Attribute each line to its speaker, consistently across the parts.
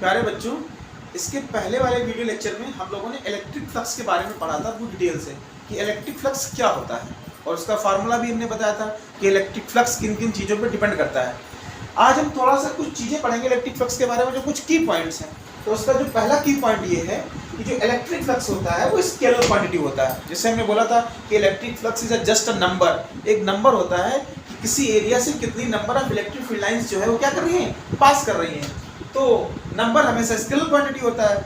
Speaker 1: प्यारे बच्चों, इसके पहले वाले वीडियो लेक्चर में हम लोगों ने इलेक्ट्रिक फ्लक्स के बारे में पढ़ा था पूरी डिटेल से कि इलेक्ट्रिक फ्लक्स क्या होता है, और उसका फार्मूला भी हमने बताया था कि इलेक्ट्रिक फ्लक्स किन किन चीज़ों पर डिपेंड करता है। आज हम थोड़ा सा कुछ चीज़ें पढ़ेंगे इलेक्ट्रिक फ्लक्स के बारे में, जो कुछ की पॉइंट्स हैं। तो उसका जो पहला की पॉइंट ये है कि जो इलेक्ट्रिक फ्लक्स होता है वो स्केलर क्वांटिटी होता है। जैसे हमने बोला था कि electric flux is just a number, एक नंबर होता है कि किसी एरिया से कितनी number of electric field lines जो है वो क्या कर रही हैं, पास कर रही हैं। तो नंबर हमेशा स्केलर क्वांटिटी होता है।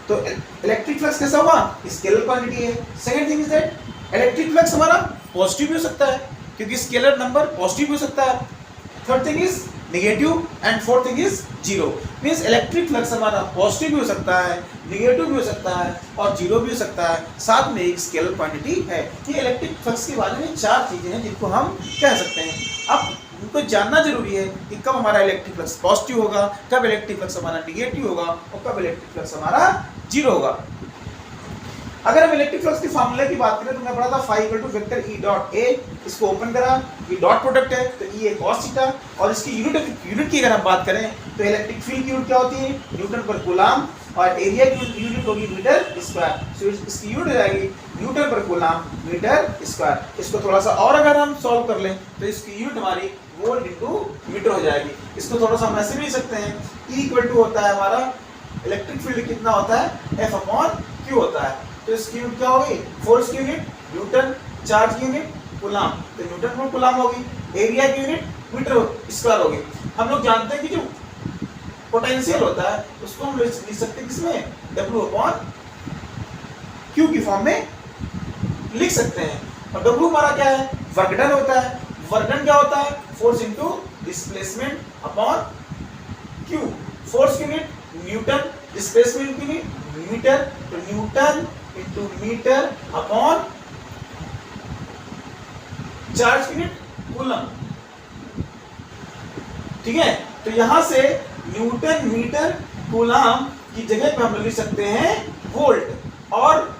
Speaker 1: तो इलेक्ट्रिक फ्लक्स कैसा होगा, स्केलर क्वांटिटी है। Second thing is that electric flux हमारा पॉजिटिव भी हो सकता है क्योंकि स्केलर नंबर पॉजिटिव भी हो सकता है। Third thing is negative and fourth thing is zero. Means electric flux हमारा पॉजिटिव भी हो सकता है, नेगेटिव भी हो सकता है और जीरो भी हो सकता है, साथ में एक स्केलर क्वांटिटी है। ये इलेक्ट्रिक फ्लक्स के बारे में चार चीजें हैं जिनको हम कह सकते हैं। अब उनको जानना जरूरी है कि कब हमारा इलेक्ट्रिक फ्लक्स पॉजिटिव होगा, कब इलेक्ट्रिक फ्लक्स हमारा नेगेटिव होगा और कब इलेक्ट्रिक फ्लक्स हमारा जीरो होगा। अगर हम इलेक्ट्रिक फ्लक्स के फार्मूले की बात करें तो मैं पढ़ा था phi equal to vector E dot A। इसको ओपन करा, ये डॉट प्रोडक्ट है तो E है cos थीटा, और इसकी यूनिट की अगर हम बात करें तो इलेक्ट्रिक फील्ड की यूनिट क्या होती है, न्यूटन पर कूलाम, और एरिया की यूनिट होगी मीटर स्क्वायर। सो इसकी यूनिट हो जाएगी न्यूटन पर कूलाम मीटर स्क्वायर। इसको थोड़ा सा और अगर हम सॉल्व कर लें तो इसकी यूनिट हमारी वोल्ट इंटू मीटर हो जाएगी। इसको थोड़ा सा हम ऐसे भी लिख सकते हैं, E इक्वल टू होता है हमारा इलेक्ट्रिक फील्ड कितना होता है, F अपॉन Q होता है। तो इसकी यूनिट क्या होगी, फोर्स की यूनिट न्यूटन, चार्ज की यूनिट कूलाम, तो न्यूटन पर कूलाम होगी, एरिया की यूनिट मीटर स्क्वायर होगी। हम लोग जानते हैं कि जो पोटेंशियल होता है उसको हम लिख सकते हैं किसमें, W अपॉन Q की फॉर्म में लिख सकते हैं। और W हमारा क्या है, वर्क डन होता है। वर्क डन क्या होता है, force into displacement upon Q। Force की यूनिट न्यूटन, डिस्प्लेसमेंट की यूनिट मीटर, तो newton into metre upon charge की यूनिट कूलम। ठीक है, तो यहां से न्यूटन मीटर कूलम की जगह पे हम लिख सकते हैं वोल्ट, और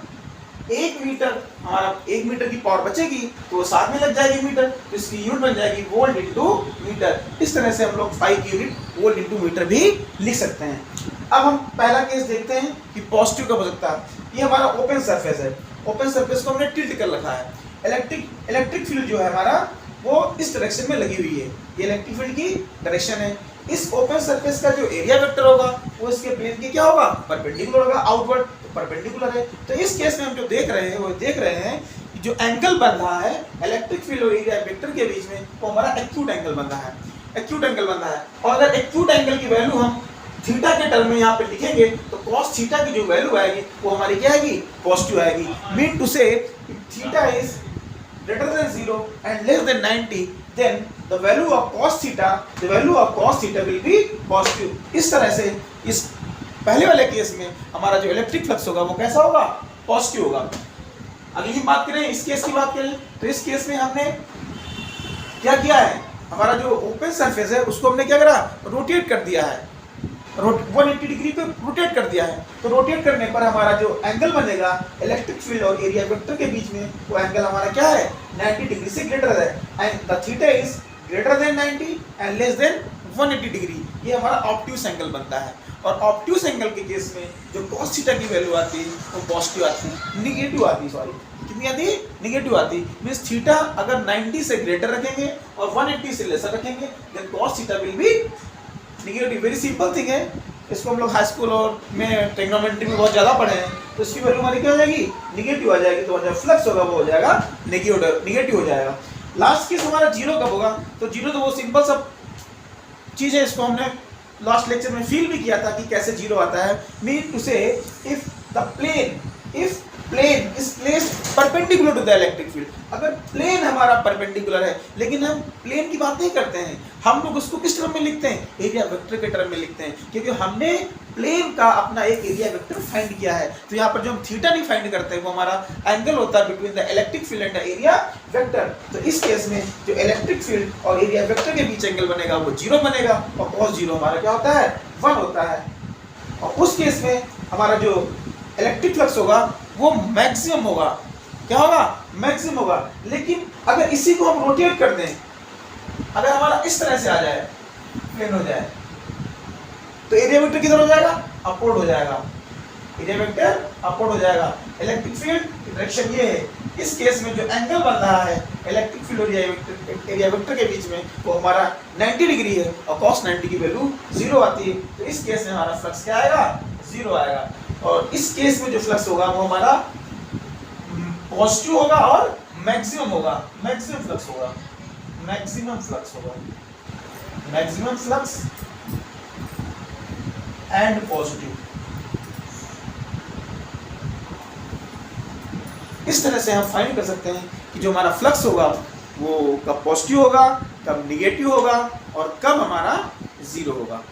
Speaker 1: एक मीटर हमारा, एक मीटर की पावर बचेगी तो साथ में लग जाएगी मीटर, तो इसकी यूनिट बन जाएगी वोल्ट इंटू मीटर। इस तरह से हम लोग फाई की यूनिट वोल्ट इंटू मीटर भी लिख सकते हैं। अब हम पहला केस देखते हैं कि पॉजिटिव कब हो सकता है। ये हमारा ओपन सरफेस है, ओपन सरफेस को हमने टिल्ट कर रखा है। इलेक्ट्रिक फील्ड जो है हमारा वो इस डायरेक्शन में लगी हुई है, ये इलेक्ट्रिक फील्ड की डायरेक्शन है। इस ओपन सरफेस का जो एरिया वेक्टर होगा वो इसके प्लेन के क्या होगा, परपेंडिकुलर होगा, आउटवर्ड परपेंडिकुलर है। तो इस केस में हम जो देख रहे हैं वो देख रहे हैं कि जो एंगल बन रहा है इलेक्ट्रिक फील्ड और एरिया वेक्टर के बीच में वो हमारा एक्यूट एंगल बन रहा है, एक्यूट एंगल बन रहा है। और अगर एक्यूट एंगल की वैल्यू हम थीटा के टर्म में यहाँ पे लिखेंगे तो cos थीटा की जो वैल्यू आएगी वो हमारी क्या आएगी, पॉजिटिव आएगी। मीन टू से theta is greater than 0 and less than 90, then the value of cos theta will be positive। इस तरह से इस पहले वाले केस में हमारा जो इलेक्ट्रिक फ्लक्स होगा वो कैसा होगा, पॉजिटिव होगा। अगली बात करें, इस केस की बात करें तो इस केस में हमने क्या किया है, हमारा जो ओपन सरफेस है उसको हमने क्या करा, रोटेट कर दिया है, 180 डिग्री पे रोटेट कर दिया है। तो रोटेट करने पर हमारा जो एंगल बनेगा इलेक्ट्रिक फील्ड और एरिया वेक्टर के बीच में वो एंगल हमारा क्या है, 90 डिग्री से ग्रेटर है, and the theta is greater than 90 and less than 180 degree. ये हमारा ऑब्ट्यूस एंगल बनता है। और ऑब्ट्यूस एंगल के केस में जो cos थीटा की वैल्यू आती है वो पॉजिटिव आती है, निगेटिव आती है, सॉरी कितनी आती है, निगेटिव आती है। मींस थीटा अगर 90 से ग्रेटर रखेंगे और 180 से लेसर रखेंगे then cos theta will be negative. Very simple thing है, इसको हम लोग हाई स्कूल और में ट्रिग्नोमेट्री में बहुत ज़्यादा पढ़े हैं। तो इसकी वैल्यू हमारी क्या हो जाएगी, निगेटिव आ जाएगी। तो जो फ्लक्स होगा वो हो जाएगा निगेटिव हो जाएगा। लास्ट केस हमारा जीरो कब होगा, तो जीरो तो वो सिंपल सब चीज़ है, इसको हमने लास्ट लेक्चर में फील भी किया था कि कैसे जीरो आता है। Mean to say if plane is placed perpendicular to the electric field. अगर प्लेन हमारा परपेंडिकुलर है, लेकिन हम प्लेन की बात नहीं करते हैं, हम लोग उसको किस टर्म में लिखते हैं, एरिया वेक्टर के टर्म में लिखते हैं, क्योंकि हमने प्लेन का अपना एक एरिया वेक्टर फाइंड किया है। तो यहाँ पर जो हम थीटा नहीं फाइंड करते हैं वो हमारा एंगल होता है between the electric field and the area vector. तो इस केस में जो इलेक्ट्रिक फील्ड और एरिया वेक्टर के बीच एंगल बनेगा वो जीरो बनेगा, और cos जीरो हमारा क्या होता है, 1 होता है। और उस केस में हमारा जो इलेक्ट्रिक फ्लक्स होगा वो मैक्सिमम होगा, क्या होगा, मैक्सिमम होगा। लेकिन अगर इसी को हम रोटेट कर दें, अगर हमारा इस तरह से आ जाए, प्लेन हो जाए, तो एरिया वेक्टर किधर हो जाएगा, अपवर्ड हो जाएगा, एरिया वेक्टर अपवर्ड हो जाएगा। इलेक्ट्रिक फील्ड की डायरेक्शन ये है, इस केस में जो एंगल बन रहा है इलेक्ट्रिक फील्ड और एरिया वेक्टर के बीच में वो हमारा 90 डिग्री है और cos 90 की वैल्यू 0 आती है। तो इस केस में हमारा फ्लक्स क्या आएगा, 0 आएगा। और इस केस में जो फ्लक्स होगा वो हमारा पॉजिटिव होगा और मैक्सिमम होगा, मैक्सिमम फ्लक्स होगा, मैक्सिमम फ्लक्स होगा, मैक्सिमम फ्लक्स एंड पॉजिटिव। इस तरह से हम फाइंड कर सकते हैं कि जो हमारा फ्लक्स होगा वो कब पॉजिटिव होगा, कब निगेटिव होगा और कब हमारा 0 होगा।